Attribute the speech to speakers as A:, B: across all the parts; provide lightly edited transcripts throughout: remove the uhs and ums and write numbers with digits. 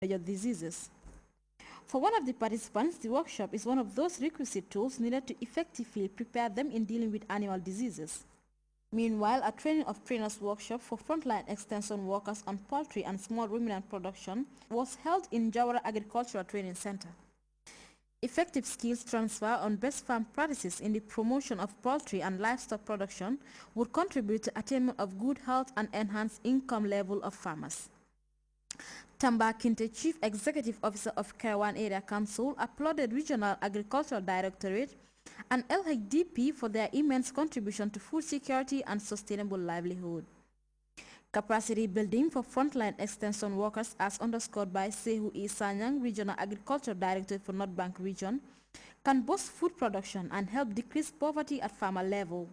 A: major diseases. For one of the participants, the workshop is one of those requisite tools needed to effectively prepare them in dealing with animal diseases. Meanwhile, a training of trainers workshop for frontline extension workers on poultry and small ruminant production was held in Jawara Agricultural Training Center. Effective skills transfer on best farm practices in the promotion of poultry and livestock production would contribute to attainment of good health and enhance income level of farmers. Tamba Kinte, Chief Executive Officer of Kaiwan Area Council, applauded Regional Agricultural Directorate and LHDP for their immense contribution to food security and sustainable livelihood. Capacity building for frontline extension workers, as underscored by Sehu E. Sanyang, Regional Agriculture Director for North Bank Region, can boost food production and help decrease poverty at farmer level.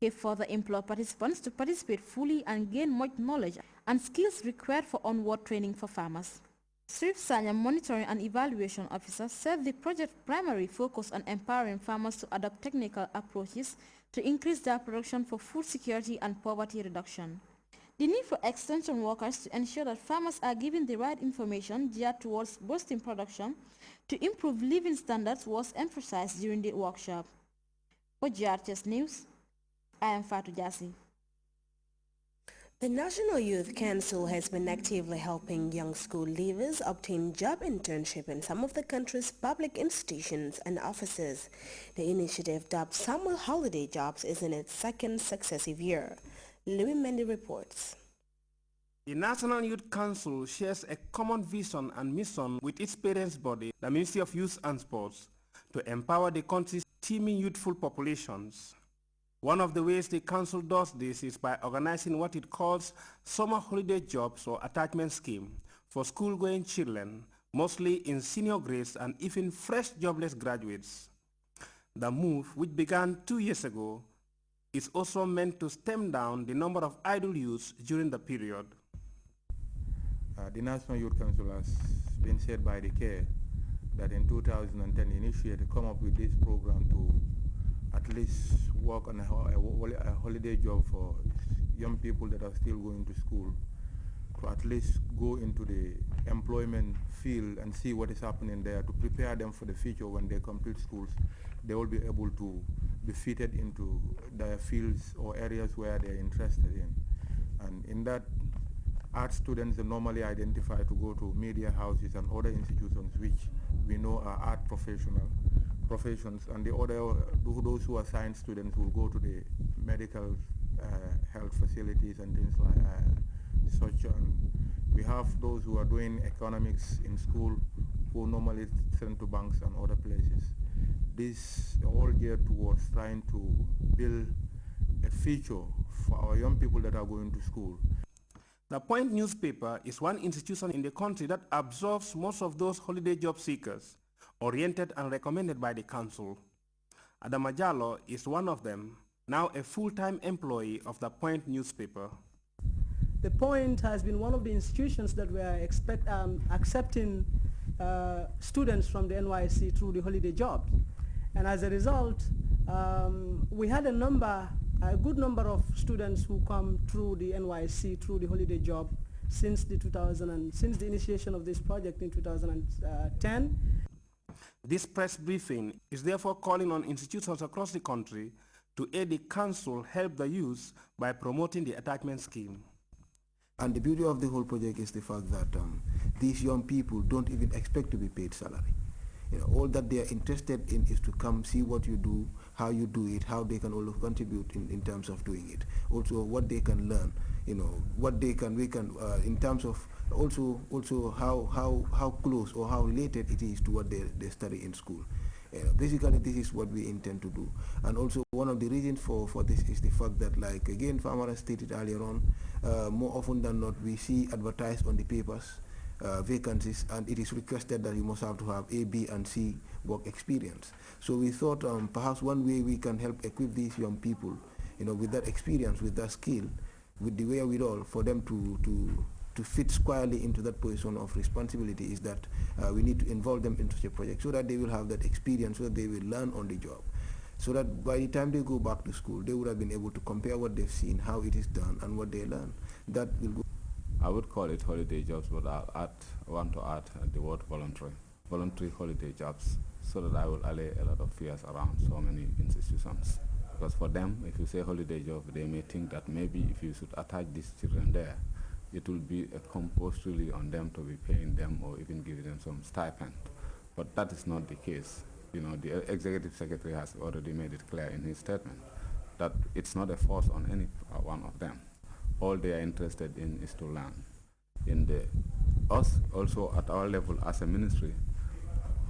A: He further implored participants to participate fully and gain much knowledge and skills required for onward training for farmers. Srif Sanyang, Monitoring and Evaluation Officer, said the project primary focus on empowering farmers to adopt technical approaches to increase their production for food security and poverty reduction. The need for extension workers to ensure that farmers are given the right information geared towards boosting production to improve living standards was emphasized during the workshop. For Grts News, I am Fatou Jassi.
B: The National Youth Council has been actively helping young school leavers obtain job internship in some of the country's public institutions and offices. The initiative, dubbed Summer Holiday Jobs, is in its second successive year. Louis Mendy reports.
C: The National Youth Council shares a common vision and mission with its parents' body, the Ministry of Youth and Sports, to empower the country's teeming youthful populations. One of the ways the council does this is by organizing what it calls summer holiday jobs or attachment scheme for school-going children, mostly in senior grades and even fresh jobless graduates. The move, which began 2 years ago, is also meant to stem down the number of idle youths during the period.
D: The National Youth Council has been said by the CARE that in 2010 initiated come up with this program to at least work on a holiday job for young people that are still going to school, to at least go into the employment field and see what is happening there, to prepare them for the future. When they complete schools, they will be able to be fitted into their fields or areas where they're interested in. And in that, art students are normally identified to go to media houses and other institutions which we know are art professions, and the other, those who are science students will go to the medical health facilities and things like such. And we have those who are doing economics in school who normally send to banks and other places. This all geared towards trying to build a future for our young people that are going to school.
C: The Point newspaper is one institution in the country that absorbs most of those holiday job seekers, oriented and recommended by the council. Adama Jallo is one of them, now a full-time employee of the Point newspaper.
E: The Point has been one of the institutions that we are accepting students from the NYSC through the holiday jobs. And as a result, we had a good number of students who come through the NYSC through the holiday job since the initiation of this project in 2010.
C: This press briefing is therefore calling on institutions across the country to aid the council help the youth by promoting the attachment scheme.
F: And the beauty of the whole project is the fact that these young people don't even expect to be paid salary. You know, all that they are interested in is to come see what you do, how you do it, how they can also contribute in terms of doing it. Also what they can learn, you know, what we can in terms of also how close or how related it is to what they study in school. Basically, this is what we intend to do. And also one of the reasons for this is the fact that, like again, Farmer has stated earlier on, more often than not, we see advertised on the papers vacancies, and it is requested that you must have to have A, B, and C work experience. So we thought perhaps one way we can help equip these young people, you know, with that experience, with that skill, with the wherewithal for them to fit squarely into that position of responsibility is that we need to involve them into such a project so that they will have that experience, so that they will learn on the job, so that by the time they go back to school, they would have been able to compare what they've seen, how it is done, and what they learn. That will go.
G: I would call it holiday jobs, but I want to add the word voluntary. Voluntary holiday jobs, so that I will allay a lot of fears around so many institutions. Because for them, if you say holiday job, they may think that maybe if you should attach these children there, it will be a compulsory on them to be paying them or even giving them some stipend. But that is not the case. You know, the executive secretary has already made it clear in his statement that it's not a force on any one of them. All they are interested in is to learn. Us also at our level as a ministry,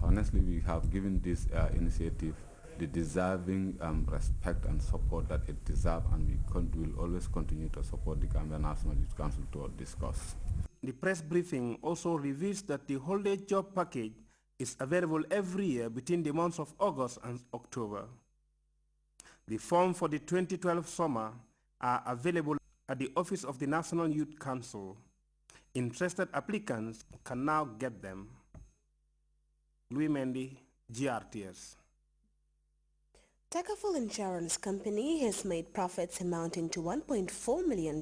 G: honestly, we have given this initiative the deserving respect and support that it deserves, and we will always continue to support the Gambia National Youth Council toward this cause.
C: The press briefing also reveals that the holiday job package is available every year between the months of August and October. The form for the 2012 summer are available at the office of the National Youth Council. Interested applicants can now get them. Louis Mendy, GRTS.
B: Takaful Insurance Company has made profits amounting to $1.4 million,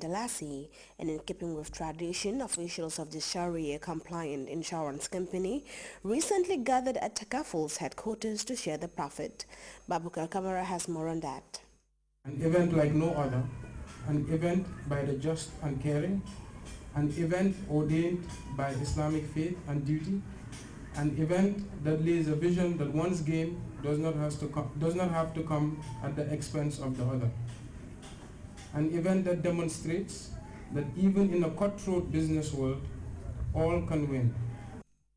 B: and in keeping with tradition, officials of the Sharia-compliant insurance company recently gathered at Takaful's headquarters to share the profit. Babukar Kamara has more on that.
H: An event like no other, an event by the just and caring, an event ordained by Islamic faith and duty, an event that lays a vision that one's gain does not have to come at the expense of the other. An event that demonstrates that even in a cutthroat business world, all can win.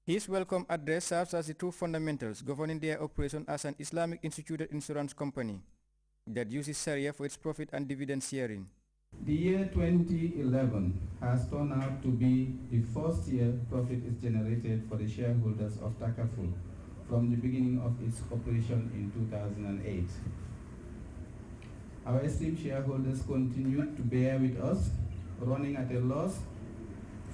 I: His welcome address serves as the two fundamentals governing their operation as an Islamic instituted insurance company that uses Sharia for its profit and dividend sharing.
J: The year 2011 has turned out to be the first year profit is generated for the shareholders of Takaful from the beginning of its operation in 2008. Our esteemed shareholders continue to bear with us, running at a loss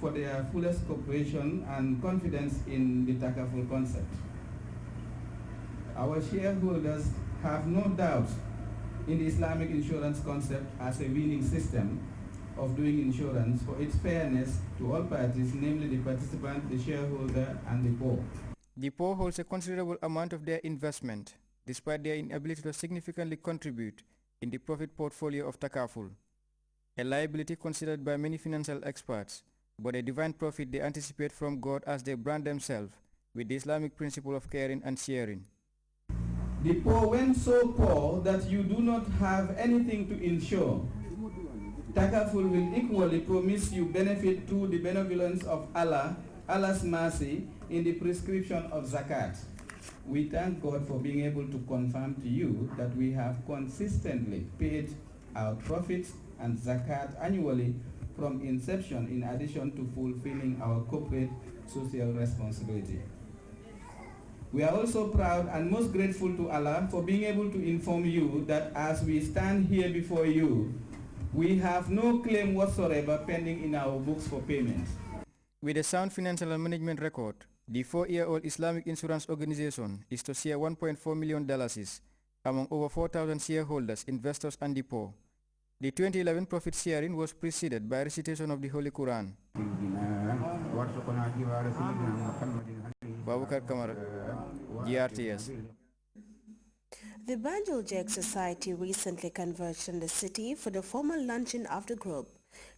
J: for their fullest cooperation and confidence in the Takaful concept. Our shareholders have no doubt in the Islamic insurance concept as a winning system of doing insurance for its fairness to all parties, namely the participant, the shareholder, and the poor.
I: The poor holds a considerable amount of their investment, despite their inability to significantly contribute in the profit portfolio of Takaful, a liability considered by many financial experts, but a divine profit they anticipate from God as they brand themselves with the Islamic principle of caring and sharing.
J: The poor went so poor that you do not have anything to insure. Takaful will equally promise you benefit through the benevolence of Allah, Allah's mercy in the prescription of zakat. We thank God for being able to confirm to you that we have consistently paid our profits and zakat annually from inception, in addition to fulfilling our corporate social responsibility. We are also proud and most grateful to Allah for being able to inform you that as we stand here before you, we have no claim whatsoever pending in our books for payment.
I: With a sound financial and management record, the 4-year-old Islamic insurance organization is to share $1.4 million among over 4,000 shareholders, investors, and the poor. The 2011 profit sharing was preceded by recitation of the Holy Quran. Babukar Kamara, GRTS.
B: The Banjul Jag Society recently converged in the city for the formal luncheon of the group.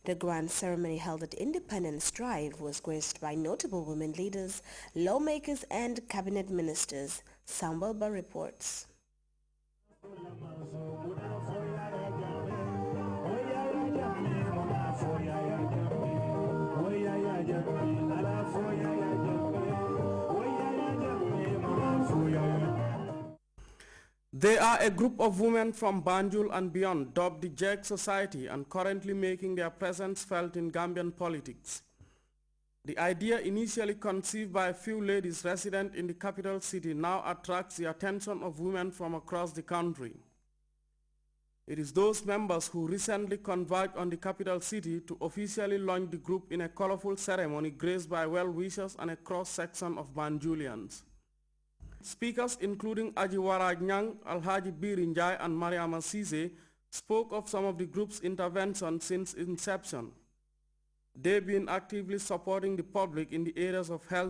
B: The grand ceremony held at Independence Drive was graced by notable women leaders, lawmakers, and cabinet ministers. Sambalba reports.
C: They are a group of women from Banjul and beyond, dubbed the Jag Society, and currently making their presence felt in Gambian politics. The idea, initially conceived by a few ladies resident in the capital city, now attracts the attention of women from across the country. It is those members who recently converged on the capital city to officially launch the group in a colorful ceremony graced by well-wishers and a cross-section of Banjulians. Speakers including Ajiwara Nyang, Alhaji Birinjai, and Mariama Sise spoke of some of the group's interventions since inception. They've been actively supporting the public in the areas of health